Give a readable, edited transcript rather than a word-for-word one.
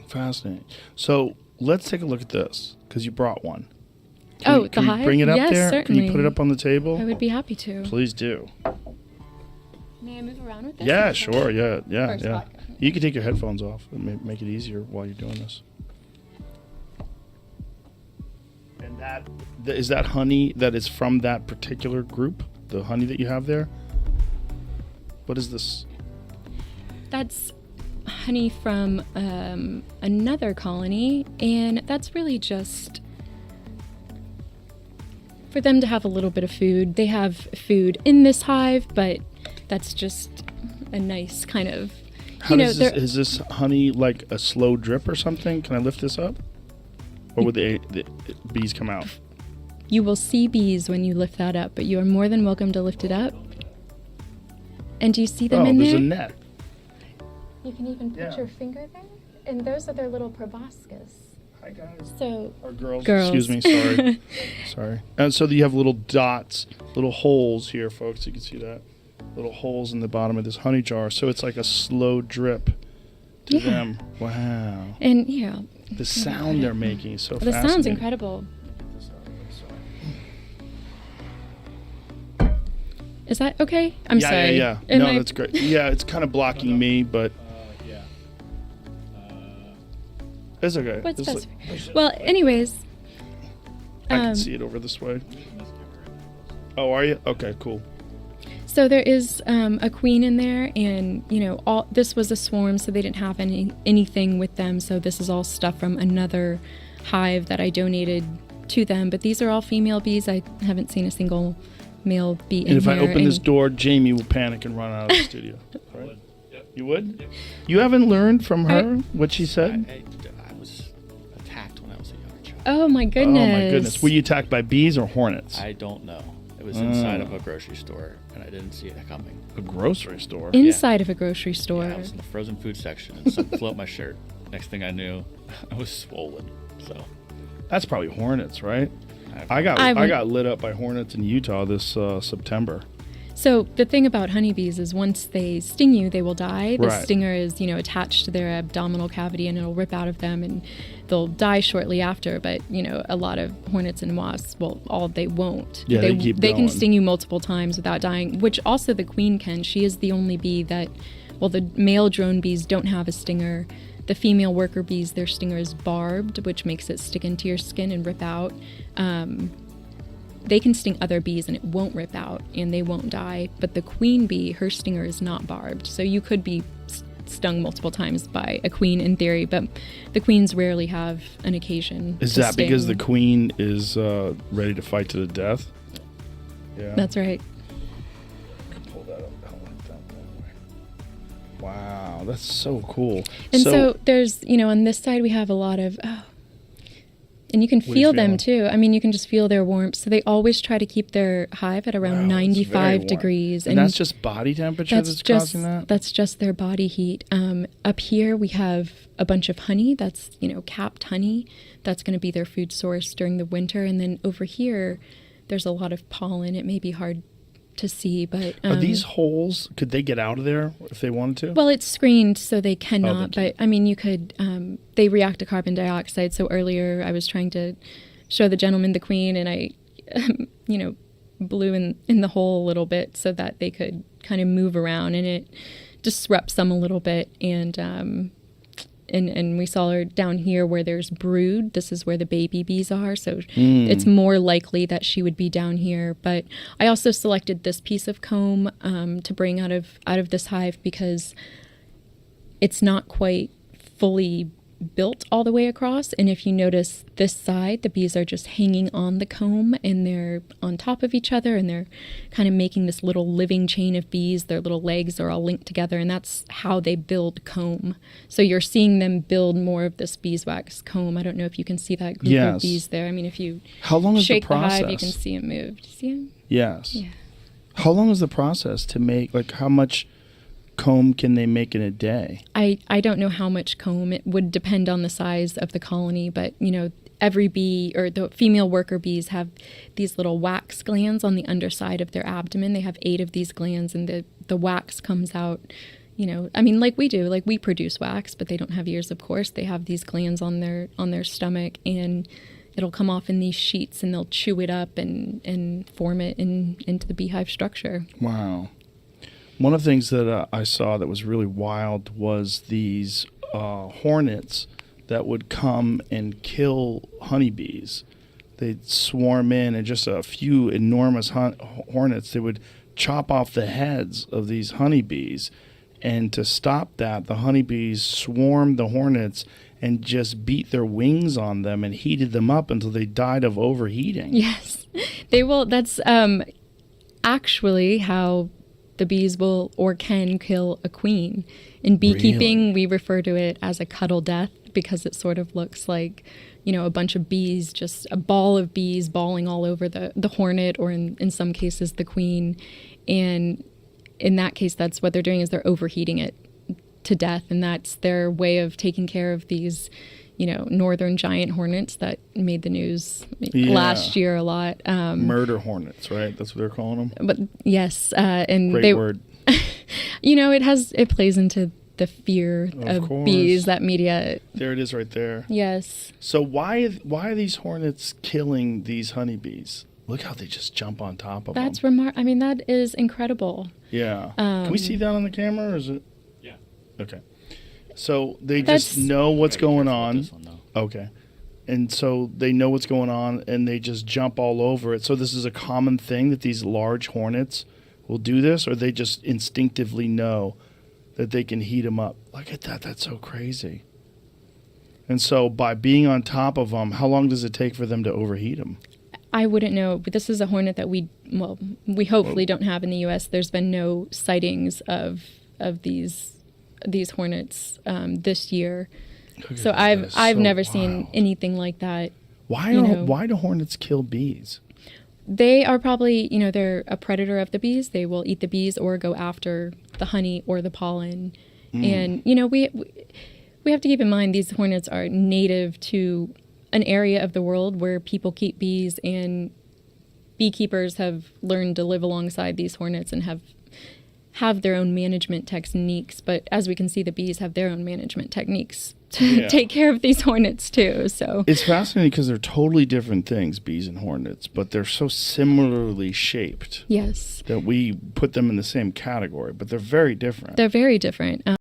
Fascinating. So let's take a look at this because you brought one. The Can hive? you bring it up Yes, there? certainly. Can you put it up on the table? I would be happy to. Please do. May I move around with this? Yeah, sure. Yeah. Spot. You can take your headphones off and make it easier while you're doing this. And is that honey that is from that particular group? The honey that you have there? What is this? That's honey from another colony, and that's really just for them to have a little bit of food. They have food in this hive, but that's just a nice kind of, is this honey like a slow drip or something? Can I lift this up? Or would the bees come out? You will see bees when you lift that up, but you are more than welcome to lift it up. And do you see them in there? Oh, there's a net. You can even put your finger there, and those are their little proboscis. Hi, guys. So, or girls. Girls. Excuse me, sorry. Sorry. And so you have little dots, little holes here, folks. You can see that. Little holes in the bottom of this honey jar. So it's like a slow drip to them. Wow. And, the sound they're making is so the fascinating. sound's incredible. Is that okay? I'm sorry. Yeah. No, that's great. Yeah, it's kind of blocking me, but it's okay. What's best? Well, anyways. I can see it over this way. Oh, are you? Okay, cool. So there is a queen in there, and this was a swarm, so they didn't have anything with them. So this is all stuff from another hive that I donated to them. But these are all female bees. I haven't seen a single male bee in here. And if I open this door, Jamie will panic and run out of the studio. Right? You would? You haven't learned from her what she said? I was attacked when I was a young child. Oh my goodness! Oh my goodness! Were you attacked by bees or hornets? I don't know. It was inside of a grocery store, and I didn't see it coming. A grocery store? Inside of a grocery store? Yeah, I was in the frozen food section, and something flew up my shirt. Next thing I knew, I was swollen. So that's probably hornets, right? I got lit up by hornets in Utah this September. So the thing about honeybees is once they sting you, they will die. The Right. stinger is, attached to their abdominal cavity, and it'll rip out of them, and they'll die shortly after. But a lot of hornets and wasps, they won't. Yeah, they keep They can going. sting you multiple times without dying, which also the queen can. She is the only bee that, the male drone bees don't have a stinger. The female worker bees, their stinger is barbed, which makes it stick into your skin and rip out. They can sting other bees and it won't rip out and they won't die. But the queen bee, her stinger is not barbed. So you could be stung multiple times by a queen in theory, but the queens rarely have an occasion. Is to that sting. because the queen is ready to fight to the death? Yeah. That's right. Pull that up. I like that way. Wow, that's so cool. And so there's, on this side we have a lot of, and you can feel them too. I mean, you can just feel their warmth. So they always try to keep their hive at around 95 degrees. And that's just body temperature that's causing that? That's just their body heat. Up here we have a bunch of honey. That's, capped honey. That's going to be their food source during the winter. And then over here, there's a lot of pollen. It may be hard to see, but are these holes, could they get out of there if they wanted to? Well, it's screened, so they cannot. They but I mean, you could. They react to carbon dioxide. So earlier, I was trying to show the gentleman the queen, and I, blew in the hole a little bit so that they could kind of move around, and it disrupts them a little bit. And we saw her down here where there's brood. This is where the baby bees are. So it's more likely that she would be down here. But I also selected this piece of comb to bring out of this hive because it's not quite fully built all the way across. And if you notice this side, the bees are just hanging on the comb and they're on top of each other and they're kind of making this little living chain of bees. Their little legs are all linked together, and that's how they build comb. So you're seeing them build more of this beeswax comb. I don't know if you can see that group of bees there. I mean, if you shake the hive, you can see it move. Do you see them? Yes. Yeah. How long is the process to make, how much comb can they make in a day? I don't know how much comb. It would depend on the size of the colony, but every bee, or the female worker bees, have these little wax glands on the underside of their abdomen. They have 8 of these glands, and the wax comes out I mean, like we do, like we produce wax, but they don't have ears, of course. They have these glands on their stomach, and it'll come off in these sheets, and they'll chew it up and form it into the beehive structure. Wow. One of the things that I saw that was really wild was these hornets that would come and kill honeybees. They'd swarm in, and just a few enormous hornets, they would chop off the heads of these honeybees. And to stop that, the honeybees swarmed the hornets and just beat their wings on them and heated them up until they died of overheating. Yes, they will. That's actually how the bees will or can kill a queen. In beekeeping, Really? we refer to it as a cuddle death because it sort of looks like, a bunch of bees, just a ball of bees balling all over the hornet, or in some cases the queen. And in that case, that's what they're doing, is they're overheating it to death. And that's their way of taking care of these, northern giant hornets that made the news last year a lot. Murder hornets, right? That's what they're calling them? But yes, and Great word. it plays into the fear of course. bees, that media. There it is right there. Yes. So why are these hornets killing these honeybees? Look how they just jump on top of them. That's remarkable. I mean, that is incredible. Yeah. Can we see that on the camera, or is it? Yeah. Okay. So they That's- just know what's Gotta be going careful with on. this one, though. Okay. And so they know what's going on, and they just jump all over it. So this is a common thing that these large hornets will do this, or they just instinctively know that they can heat them up. Look at that. That's so crazy. And so by being on top of them, how long does it take for them to overheat them? I wouldn't know, but this is a hornet that we hopefully don't have in the U.S. There's been no sightings of these hornets this year. So I've never seen anything like that. Why do hornets kill bees? They are probably, they're a predator of the bees. They will eat the bees or go after the honey or the pollen. And, we have to keep in mind these hornets are native to an area of the world where people keep bees, and beekeepers have learned to live alongside these hornets and have their own management techniques. But as we can see, the bees have their own management techniques to take care of these hornets too. So it's fascinating because they're totally different things, bees and hornets, but they're so similarly shaped yes, that we put them in the same category, but they're very different. they're very different.